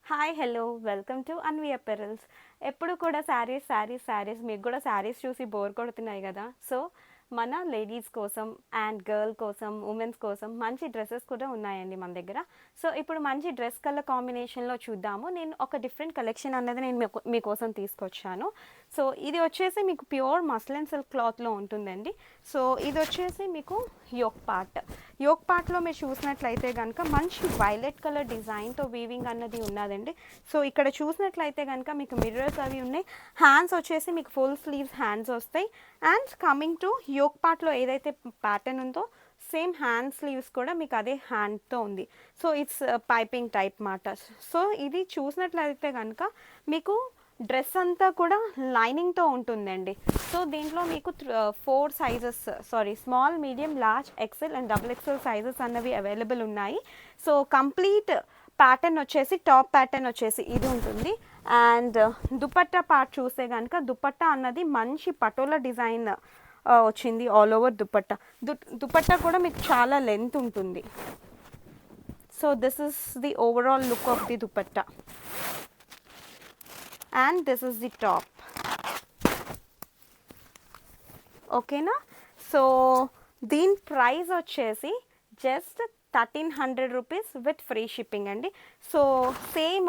Hi hello welcome to Anvi apparels. ఎప్పుడు కూడా శారీస్ మీకు కూడా శారీస్ చూసి బోర్ కొడుతున్నాయి కదా. సో మన లేడీస్ కోసం అండ్ గర్ల్ కోసం ఉమెన్స్ కోసం మంచి డ్రెస్సెస్ కూడా ఉన్నాయండి మన దగ్గర. సో ఇప్పుడు మంచి డ్రెస్ కలర్ కాంబినేషన్లో చూద్దాము. నేను ఒక డిఫరెంట్ కలెక్షన్ అన్నది నేను మీకోసం తీసుకొచ్చాను. సో ఇది వచ్చేసి మీకు ప్యూర్ మస్లిన్ సిల్క్ క్లాత్లో ఉంటుందండి. సో ఇది వచ్చేసి మీకు యోక్ పార్ట్లో మీరు చూసినట్లయితే కనుక మంచి వైలెట్ కలర్ డిజైన్తో వీవింగ్ అన్నది ఉన్నదండి. సో ఇక్కడ చూసినట్లయితే కనుక మీకు మిర్రర్స్ అవి ఉన్నాయి. హ్యాండ్స్ వచ్చేసి మీకు ఫుల్ స్లీవ్స్ హ్యాండ్స్ వస్తాయి. అండ్ కమింగ్ టు యోక్ పార్ట్లో ఏదైతే ప్యాటర్న్ ఉందో సేమ్ హ్యాండ్ స్లీవ్స్ కూడా మీకు అదే హ్యాండ్తో ఉంది. సో ఇట్స్ పైపింగ్ టైప్ మాట. సో ఇది చూసినట్లయితే కనుక మీకు డ్రెస్ అంతా కూడా లైనింగ్తో ఉంటుందండి. సో దీంట్లో మీకు 4 sizes small medium large XL and double XL sizes అన్నవి అవైలబుల్ ఉన్నాయి. సో కంప్లీట్ ప్యాటర్న్ వచ్చేసి టాప్ ప్యాటర్న్ వచ్చేసి ఇది ఉంటుంది. అండ్ దుపట్టా పార్ట్ చూస్తే కనుక దుపట్టా అన్నది మంచి పటోలా డిజైన్ వచ్చింది ఆల్ ఓవర్ దుపట్టా. దుపట్టా కూడా మీకు చాలా లెంత్ ఉంటుంది. So this is the overall look of the dupatta and this is the top. ఓకేనా. సో దీని ప్రైస్ వచ్చేసి just 1300 rupees with free shipping అండి. సో సేమ్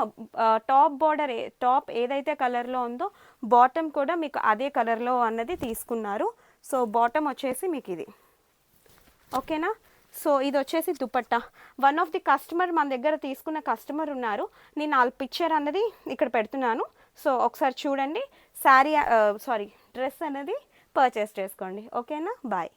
టాప్ ఏదైతే కలర్లో ఉందో బాటమ్ కూడా మీకు అదే కలర్లో అన్నది తీసుకున్నారు. సో బాటమ్ వచ్చేసి మీకు ఇది. ఓకేనా. సో ఇది వచ్చేసి dupatta. One of the customer మన దగ్గర తీసుకున్న కస్టమర్ ఉన్నారు. నేను వాళ్ళ పిక్చర్ అన్నది ఇక్కడ పెడుతున్నాను. సో ఒకసారి చూడండి. డ్రెస్ అనేది పర్చేస్ చేసుకోండి. ఓకేనా. బాయ్.